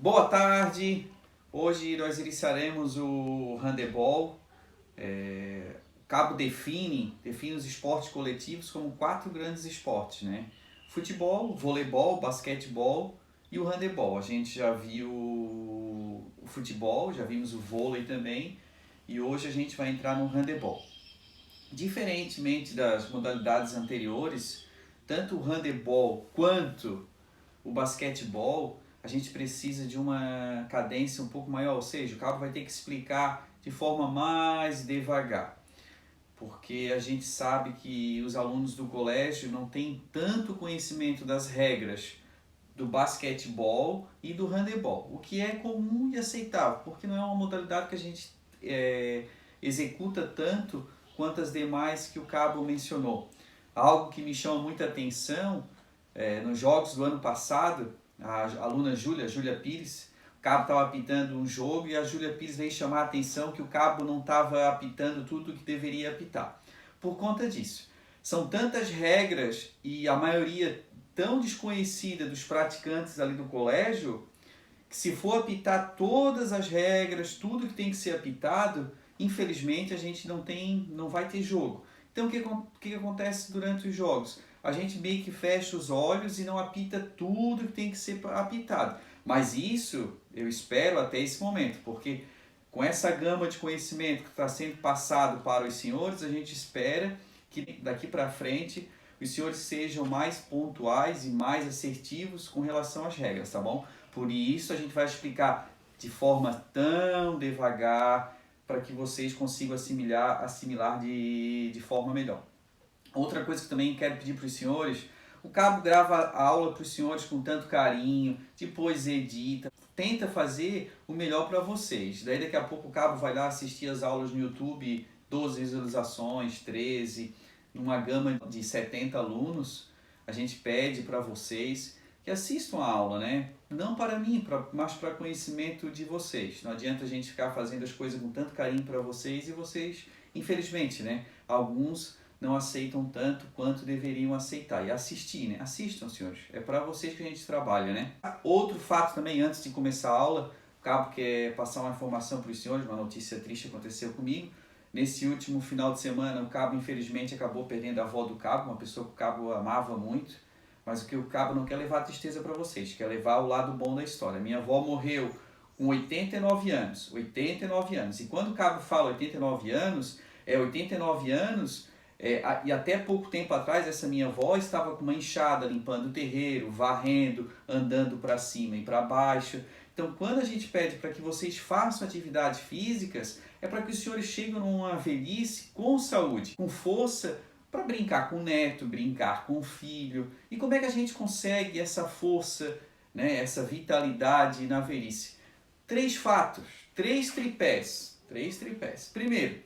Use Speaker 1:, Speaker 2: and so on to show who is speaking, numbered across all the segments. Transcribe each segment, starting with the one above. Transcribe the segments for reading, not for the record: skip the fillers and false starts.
Speaker 1: Boa tarde! Hoje nós iniciaremos o handebol. O Cabo define os esportes coletivos como 4 grandes esportes, né? Futebol, voleibol, basquetebol e o handebol. A gente já viu o futebol, já vimos o vôlei também e hoje a gente vai entrar no handebol. Diferentemente das modalidades anteriores, tanto o handebol quanto o basquetebol, a gente precisa de uma cadência um pouco maior, ou seja, o cabo vai ter que explicar de forma mais devagar, porque a gente sabe que os alunos do colégio não têm tanto conhecimento das regras do basquetebol e do handebol, o que é comum e aceitável, porque não é uma modalidade que a gente executa tanto quanto as demais que o cabo mencionou. Algo que me chama muita atenção nos jogos do ano passado, a aluna Júlia Pires, o cabo estava apitando um jogo e a Júlia Pires veio chamar a atenção que o cabo não estava apitando tudo o que deveria apitar. Por conta disso, são tantas regras e a maioria tão desconhecida dos praticantes ali do colégio, que se for apitar todas as regras, tudo que tem que ser apitado, infelizmente a gente não vai ter jogo. Então o que acontece durante os jogos? A gente meio que fecha os olhos e não apita tudo que tem que ser apitado. Mas isso eu espero até esse momento, porque com essa gama de conhecimento que está sendo passado para os senhores, a gente espera que daqui para frente os senhores sejam mais pontuais e mais assertivos com relação às regras, tá bom? Por isso a gente vai explicar de forma tão devagar para que vocês consigam assimilar de forma melhor. Outra coisa que também quero pedir para os senhores, o cabo grava a aula para os senhores com tanto carinho, depois edita, tenta fazer o melhor para vocês. Daí daqui a pouco o cabo vai lá assistir as aulas no YouTube, 12 visualizações, 13, numa gama de 70 alunos, a gente pede para vocês que assistam a aula, né? Não para mim, mas para conhecimento de vocês. Não adianta a gente ficar fazendo as coisas com tanto carinho para vocês e vocês, infelizmente, né? Alguns não aceitam tanto quanto deveriam aceitar. E assistir, né? Assistam, senhores. É para vocês que a gente trabalha, né? Outro fato também, antes de começar a aula, o cabo quer passar uma informação para os senhores, uma notícia triste aconteceu comigo. Nesse último final de semana, o cabo infelizmente acabou perdendo a avó do cabo, uma pessoa que o cabo amava muito, mas o que o cabo não quer levar a tristeza para vocês, quer levar o lado bom da história. Minha avó morreu com 89 anos, 89 anos. E quando o cabo fala 89 anos, é 89 anos, e até pouco tempo atrás essa minha avó estava com uma enxada, limpando o terreiro, varrendo, andando para cima e para baixo. Então, quando a gente pede para que vocês façam atividades físicas, é para que os senhores cheguem numa velhice com saúde, com força, para brincar com o neto, brincar com o filho. E como é que a gente consegue essa força, né, essa vitalidade na velhice? 3 fatos, 3 tripés. Primeiro,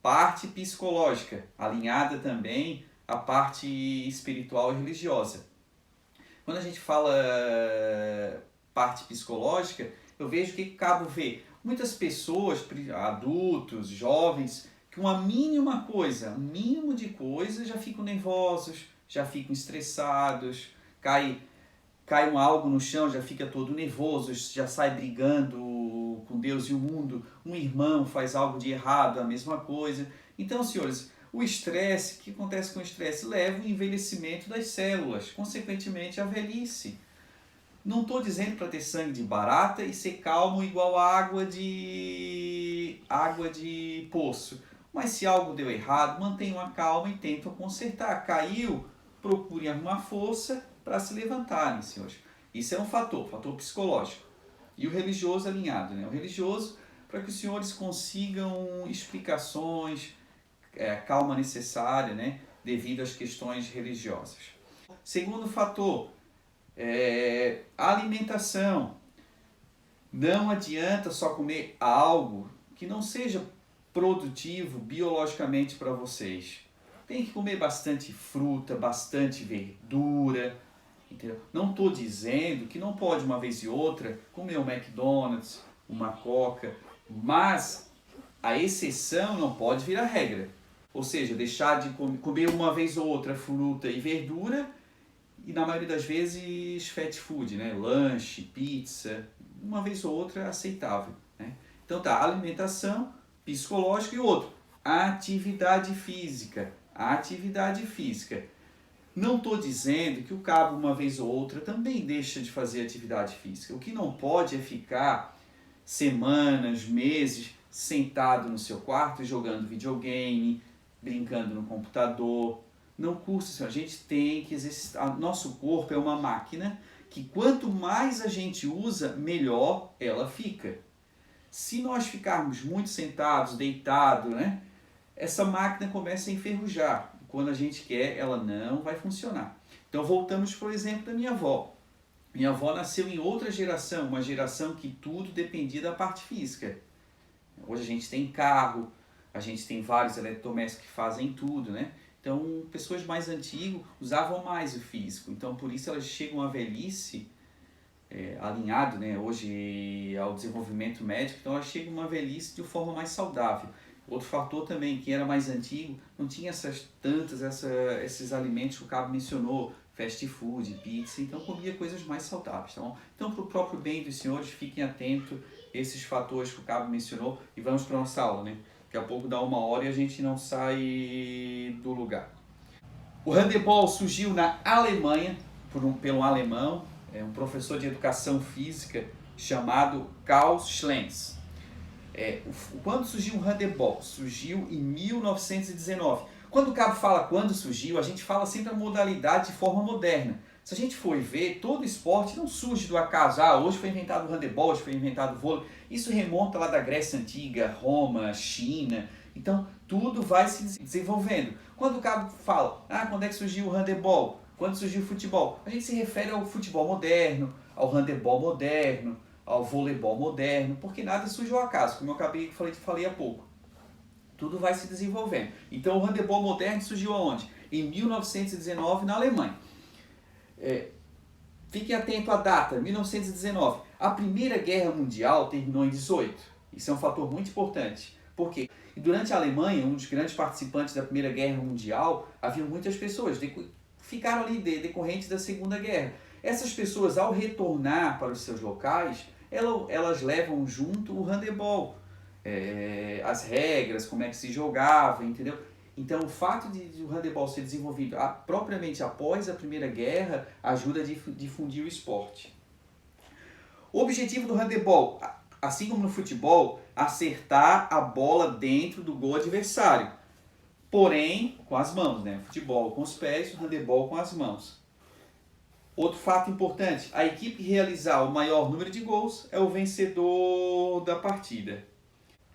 Speaker 1: parte psicológica, alinhada também à parte espiritual e religiosa. Quando a gente fala parte psicológica, eu vejo que cabo vê muitas pessoas, adultos, jovens, que uma mínima coisa, um mínimo de coisa, já ficam nervosos, já ficam estressados, cai algo no chão, já fica todo nervoso, já sai brigando com Deus e o mundo, um irmão faz algo de errado, a mesma coisa. Então, senhores, o estresse, o que acontece com o estresse? Leva ao envelhecimento das células, consequentemente a velhice. Não estou dizendo para ter sangue de barata e ser calmo igual a água de poço. Mas se algo deu errado, mantenham a calma e tentam consertar. Caiu, procurem arrumar força para se levantarem, senhores. Isso é um fator psicológico. E o religioso alinhado, né? O religioso para que os senhores consigam explicações, calma necessária, né? Devido às questões religiosas. Segundo fator, a alimentação. Não adianta só comer algo que não seja produtivo biologicamente para vocês. Tem que comer bastante fruta, bastante verdura, entendeu? Não estou dizendo que não pode uma vez e outra comer um McDonald's, uma Coca, mas a exceção não pode virar regra. Ou seja, deixar de comer uma vez ou outra fruta e verdura e na maioria das vezes fast food, né? Lanche, pizza, uma vez ou outra é aceitável, né? Então tá, alimentação, psicológico e outro, atividade física. Atividade física. Não estou dizendo que o cabo, uma vez ou outra, também deixa de fazer atividade física. O que não pode é ficar semanas, meses, sentado no seu quarto jogando videogame, brincando no computador. Não custa isso. A gente tem que exercitar. Nosso corpo é uma máquina que quanto mais a gente usa, melhor ela fica. Se nós ficarmos muito sentados, deitados, né, essa máquina começa a enferrujar. Quando a gente quer, ela não vai funcionar. Então voltamos, por exemplo, da minha avó. Minha avó nasceu em outra geração, uma geração que tudo dependia da parte física. Hoje a gente tem carro, a gente tem vários eletrodomésticos que fazem tudo, né? Então, pessoas mais antigas usavam mais o físico. Então, por isso elas chegam à velhice alinhado, né, hoje ao desenvolvimento médico, então elas chegam a uma velhice de forma mais saudável. Outro fator também, quem era mais antigo, não tinha esses alimentos que o Cabo mencionou, fast food, pizza, então comia coisas mais saudáveis. Tá bom? Então, para o próprio bem dos senhores, fiquem atentos a esses fatores que o Cabo mencionou e vamos para a nossa aula, né? Daqui a pouco dá 1 hora e a gente não sai do lugar. O handebol surgiu na Alemanha, pelo alemão, um professor de educação física chamado Karl Schlenz. Quando surgiu o handebol? Surgiu em 1919. Quando o Cabo fala quando surgiu, a gente fala sempre a modalidade de forma moderna. Se a gente for ver, todo esporte não surge do acaso. Hoje foi inventado o handebol, hoje foi inventado o vôlei. Isso remonta lá da Grécia Antiga, Roma, China. Então, tudo vai se desenvolvendo. Quando o Cabo fala, quando é que surgiu o handebol? Quando surgiu o futebol? A gente se refere ao futebol moderno, ao handebol moderno, ao voleibol moderno, porque nada surge ao acaso, como eu falei há pouco. Tudo vai se desenvolvendo. Então o handebol moderno surgiu aonde? Em 1919, na Alemanha. Fiquem atentos à data, 1919. A Primeira Guerra Mundial terminou em 18. Isso é um fator muito importante. Por quê? E durante a Alemanha, um dos grandes participantes da Primeira Guerra Mundial, havia muitas pessoas que ficaram ali decorrentes da Segunda Guerra. Essas pessoas, ao retornar para os seus locais, elas levam junto o handebol, as regras, como é que se jogava, entendeu? Então, o fato de o handebol ser desenvolvido propriamente após a Primeira Guerra ajuda a difundir o esporte. O objetivo do handebol, assim como no futebol, acertar a bola dentro do gol adversário. Porém, com as mãos, né? Futebol com os pés, o handebol com as mãos. Outro fato importante, a equipe que realizar o maior número de gols é o vencedor da partida.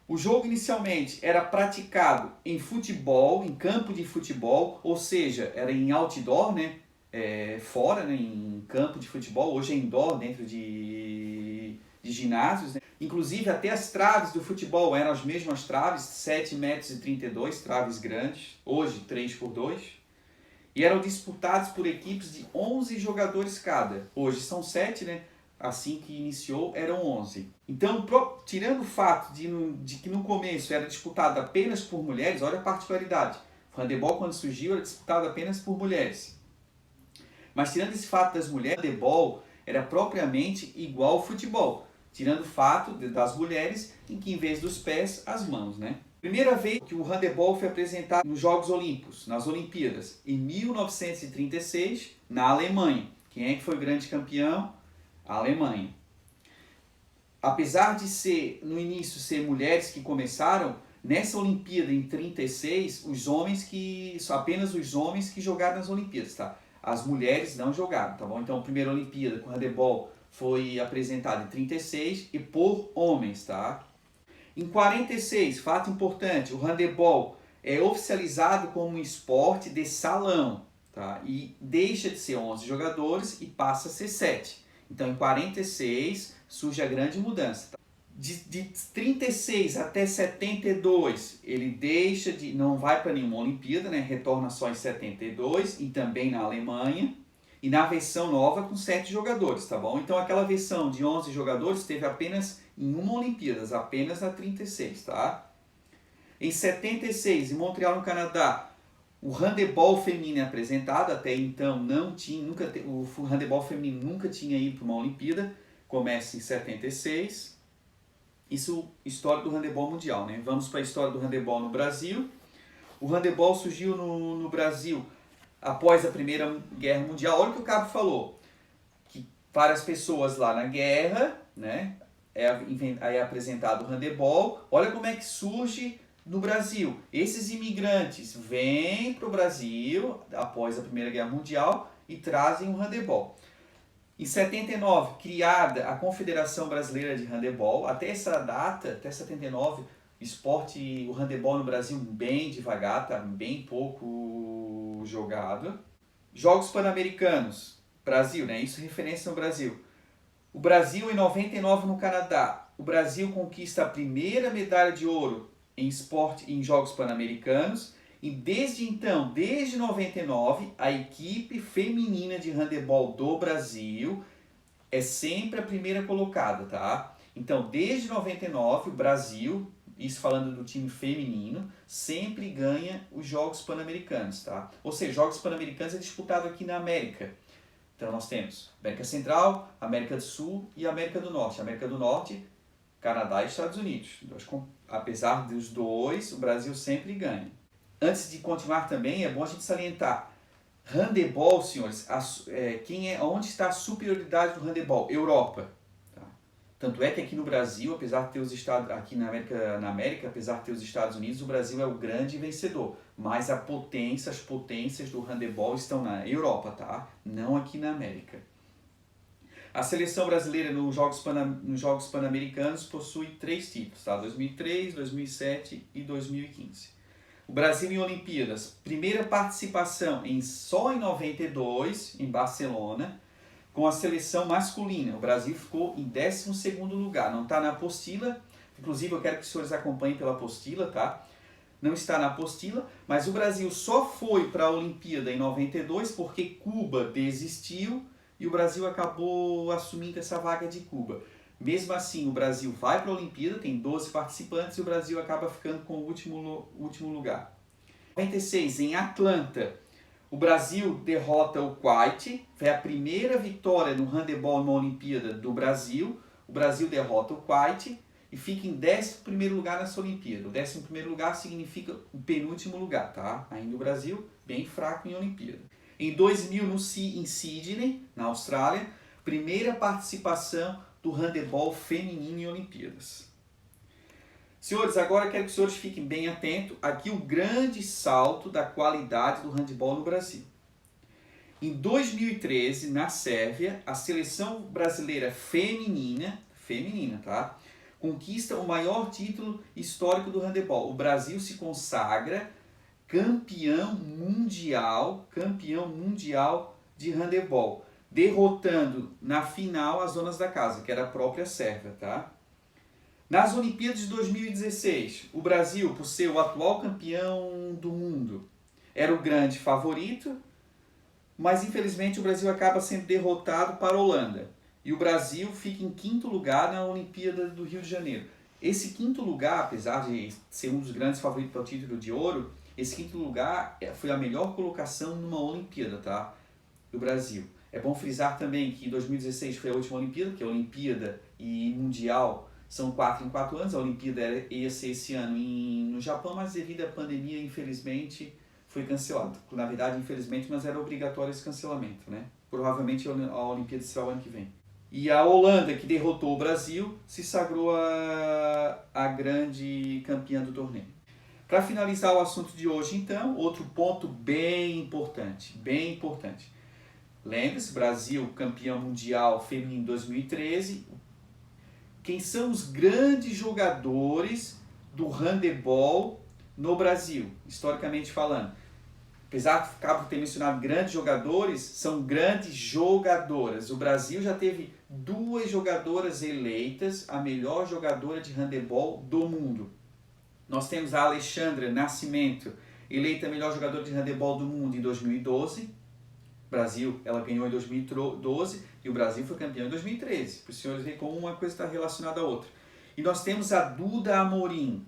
Speaker 1: O jogo inicialmente era praticado em futebol, em campo de futebol, ou seja, era em outdoor, né? Fora, né? Em campo de futebol, hoje é indoor, dentro de ginásios, né? Inclusive até as traves do futebol eram as mesmas traves, 7,32 metros, traves grandes, hoje 3x2. E eram disputados por equipes de 11 jogadores cada. Hoje são 7, né? Assim que iniciou eram 11. Então, tirando o fato de que no começo era disputado apenas por mulheres, olha a particularidade. O handebol, quando surgiu, era disputado apenas por mulheres. Mas tirando esse fato das mulheres, o handebol era propriamente igual ao futebol. Tirando o fato das mulheres, em que em vez dos pés, as mãos, né? Primeira vez que o handebol foi apresentado nos Jogos Olímpicos, nas Olimpíadas, em 1936, na Alemanha. Quem é que foi o grande campeão? A Alemanha. Apesar de no início ser mulheres que começaram, nessa Olimpíada em 36, apenas os homens que jogaram nas Olimpíadas, tá? As mulheres não jogaram, tá bom? Então a primeira Olimpíada com handebol foi apresentada em 36 e por homens, tá? Em 46, fato importante, o handebol é oficializado como um esporte de salão, tá? E deixa de ser 11 jogadores e passa a ser 7. Então, em 46, surge a grande mudança. Tá? De 36 até 72, ele não vai para nenhuma Olimpíada, né? Retorna só em 72 e também na Alemanha. E na versão nova com 7 jogadores, tá bom? Então aquela versão de 11 jogadores teve apenas em uma Olimpíadas, apenas na 36, tá? Em 76, em Montreal, no Canadá, o handebol feminino é apresentado, até então o handebol feminino nunca tinha ido para uma Olimpíada. começa em 76. Isso, história do handebol mundial, né? Vamos para a história do handebol no Brasil. O handebol surgiu no Brasil após a Primeira Guerra Mundial. Olha o que o Cabo falou, que várias pessoas lá na guerra, né? Aí é apresentado o handebol. Olha como é que surge no Brasil. Esses imigrantes vêm para o Brasil após a Primeira Guerra Mundial e trazem o handebol. Em 79, criada a Confederação Brasileira de Handebol. Até essa data, até 79, o handebol no Brasil bem devagar, tá bem pouco jogado. Jogos Pan-Americanos, Brasil, né? Isso é referência no Brasil. O Brasil em 99 no Canadá. O Brasil conquista a primeira medalha de ouro em Jogos Pan-Americanos. E desde então, desde 99, a equipe feminina de handebol do Brasil é sempre a primeira colocada, tá? Então, desde 99, o Brasil, isso falando do time feminino, sempre ganha os Jogos Pan-Americanos, tá? Ou seja, Jogos Pan-Americanos é disputado aqui na América. Então, nós temos América Central, América do Sul e América do Norte. América do Norte, Canadá e Estados Unidos. Apesar dos dois, o Brasil sempre ganha. Antes de continuar também, é bom a gente salientar. Handebol, senhores, onde está a superioridade do handebol? Europa. Tá? Tanto é que aqui no Brasil, apesar de ter os Estados, aqui na América, apesar de ter os Estados Unidos, o Brasil é o grande vencedor. Mas as potências do handebol estão na Europa, tá? Não aqui na América. A seleção brasileira nos Jogos Pan-Americanos possui 3 títulos, tá? 2003, 2007 e 2015. O Brasil em Olimpíadas, primeira participação só em 92, em Barcelona, com a seleção masculina. O Brasil ficou em 12º lugar, não está na apostila, inclusive eu quero que os senhores acompanhem pela apostila, tá? Não está na apostila, mas o Brasil só foi para a Olimpíada em 92 porque Cuba desistiu e o Brasil acabou assumindo essa vaga de Cuba. Mesmo assim, o Brasil vai para a Olimpíada, tem 12 participantes e o Brasil acaba ficando com o último lugar. Em 96, em Atlanta, o Brasil derrota o Kuwait, foi a primeira vitória no handebol numa Olimpíada do Brasil. O Brasil derrota o Kuwait e fica em 11º lugar nessa Olimpíada. O 11º lugar significa o penúltimo lugar, tá? Ainda o Brasil bem fraco em Olimpíada. Em 2000, em Sydney, na Austrália, primeira participação do handebol feminino em Olimpíadas. Senhores, agora quero que os senhores fiquem bem atentos. Aqui o grande salto da qualidade do handebol no Brasil. Em 2013, na Sérvia, a seleção brasileira feminina, tá? Conquista o maior título histórico do handebol. O Brasil se consagra campeão mundial de handebol, derrotando na final as donas da casa, que era a própria Sérvia, tá? Nas Olimpíadas de 2016, o Brasil, por ser o atual campeão do mundo, era o grande favorito, mas infelizmente o Brasil acaba sendo derrotado para a Holanda. E o Brasil fica em 5º lugar na Olimpíada do Rio de Janeiro. Esse 5º lugar, apesar de ser um dos grandes favoritos para o título de ouro, esse 5º lugar foi a melhor colocação numa Olimpíada, tá? Do Brasil. É bom frisar também que 2016 foi a última Olimpíada, que a Olimpíada e Mundial são 4 em 4 anos. A Olimpíada ia ser esse ano no Japão, mas devido à pandemia, infelizmente, foi cancelado. Na verdade, infelizmente, mas era obrigatório esse cancelamento, né? Provavelmente a Olimpíada será o ano que vem. E a Holanda, que derrotou o Brasil, se sagrou a grande campeã do torneio. Para finalizar o assunto de hoje, então, outro ponto bem importante. Lembre-se, Brasil, campeão mundial feminino em 2013. Quem são os grandes jogadores do handebol no Brasil, historicamente falando? Apesar de ter mencionado grandes jogadores, são grandes jogadoras. O Brasil já teve 2 jogadoras eleitas a melhor jogadora de handebol do mundo. Nós temos a Alexandra Nascimento, eleita a melhor jogadora de handebol do mundo em 2012. Brasil, ela ganhou em 2012 e o Brasil foi campeão em 2013. Para os senhores verem como uma coisa está relacionada à outra. E nós temos a Duda Amorim.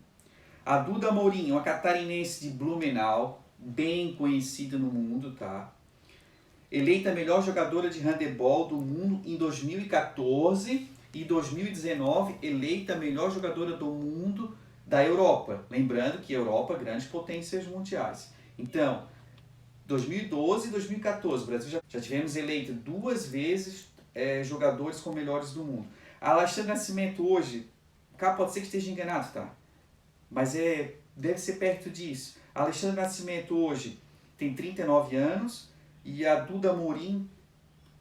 Speaker 1: A Duda Amorim, uma catarinense de Blumenau, bem conhecida no mundo, tá? eleita a melhor jogadora de handebol do mundo em 2014 e 2019 eleita a melhor jogadora do mundo da Europa. Lembrando que a Europa, grandes potências mundiais. Então, 2012 e 2014, o Brasil já tivemos eleito 2 vezes jogadores com melhores do mundo. A Alexandre Nascimento hoje, cara, pode ser que esteja enganado, tá? Mas deve ser perto disso. A Alexandre Nascimento hoje tem 39 anos e a Duda Amorim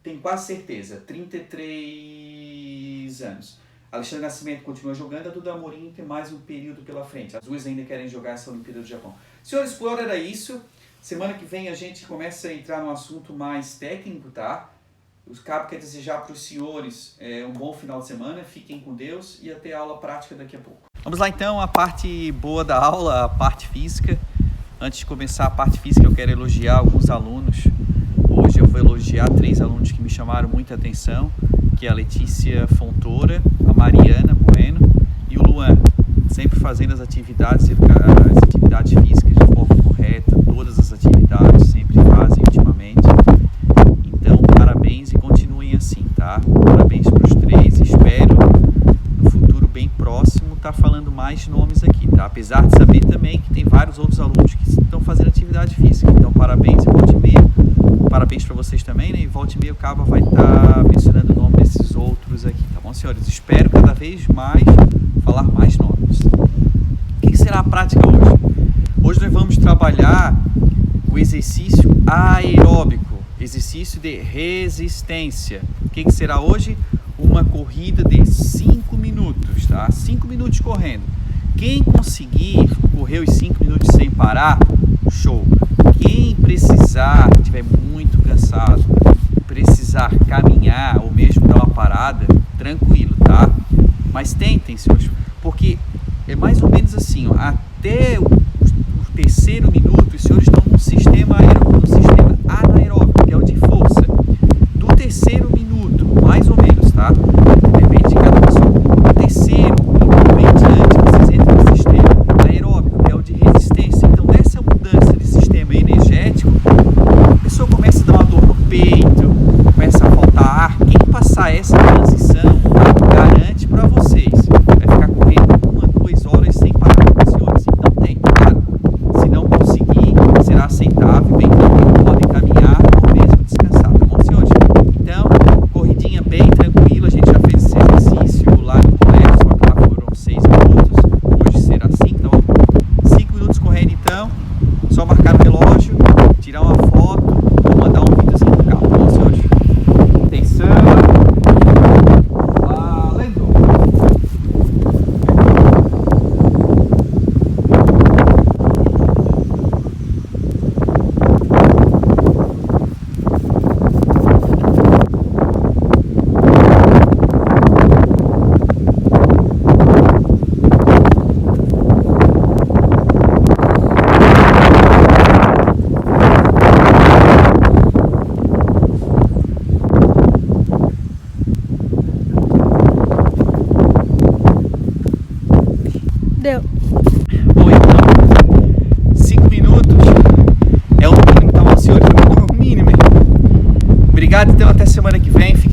Speaker 1: tem quase certeza, 33 anos. A Alexandre Nascimento continua jogando, a Duda Amorim tem mais um período pela frente. As duas ainda querem jogar essa Olimpíada do Japão. Senhores, por hora era isso. Semana que vem a gente começa a entrar num assunto mais técnico, tá? O Cabo quer desejar para os senhores um bom final de semana, fiquem com Deus e até a aula prática daqui a pouco. Vamos lá então, a parte boa da aula, a parte física. Antes de começar a parte física, eu quero elogiar alguns alunos. Hoje eu vou elogiar 3 alunos que me chamaram muita atenção, que é a Letícia Fontoura, a Mariana Bueno e o Luan. Sempre fazendo as atividades físicas de forma correta, todas as atividades sempre fazem ultimamente. Então, parabéns e continuem assim, tá? Parabéns para os 3, espero no futuro bem próximo estar falando mais nomes aqui, tá? Apesar de saber também que tem vários outros alunos que estão fazendo atividade física, então parabéns e volte e meia. Parabéns para vocês também, né? E volte e meia o Cabo vai estar mencionando o nome desses outros aqui, tá bom, senhores? Espero cada vez mais falar mais nomes. O que será a prática hoje? Hoje nós vamos trabalhar o exercício aeróbico, exercício de resistência. O que será hoje? Uma corrida de 5 minutos, tá? 5 minutos correndo. Quem conseguir correr os 5 minutos sem parar, show. Quem precisar, estiver muito cansado, precisar caminhar ou mesmo dar uma parada, tranquilo, tá? Mas tentem, senhores, porque é mais ou menos assim, ó, até o 3º minuto, os senhores estão num sistema anaeróbico, que é o de força. Do 3º minuto, mais ou menos, tá? Depende de cada pessoa. Do 3º e em diante, vocês entram no sistema aeróbico, que é o de resistência. Então, dessa mudança de sistema energético, a pessoa começa a dar uma dor no peito, começa a faltar ar. Quem passar essa transição, tá? Garante para vocês, vai ficar correndo 1 a 2 horas sem parar, senhores. Então tem, claro. Se não conseguir, será aceitável, bem tranquilo, podem caminhar ou mesmo descansar, tá bom, senhores? Então, corridinha bem tranquila, a gente já fez esse exercício lá no colégio, só que lá foram 6 minutos, hoje será 5, tá bom? 5 minutos correndo então, só marcar o relógio, tirar uma foto ou mandar um videozinho pro carro, tá bom, senhores? Atenção, valendo!
Speaker 2: Deu.
Speaker 1: Bom, então, 5 minutos é o mínimo, tá bom, senhores? É o mínimo. Obrigado, então, até semana que vem. Fiquem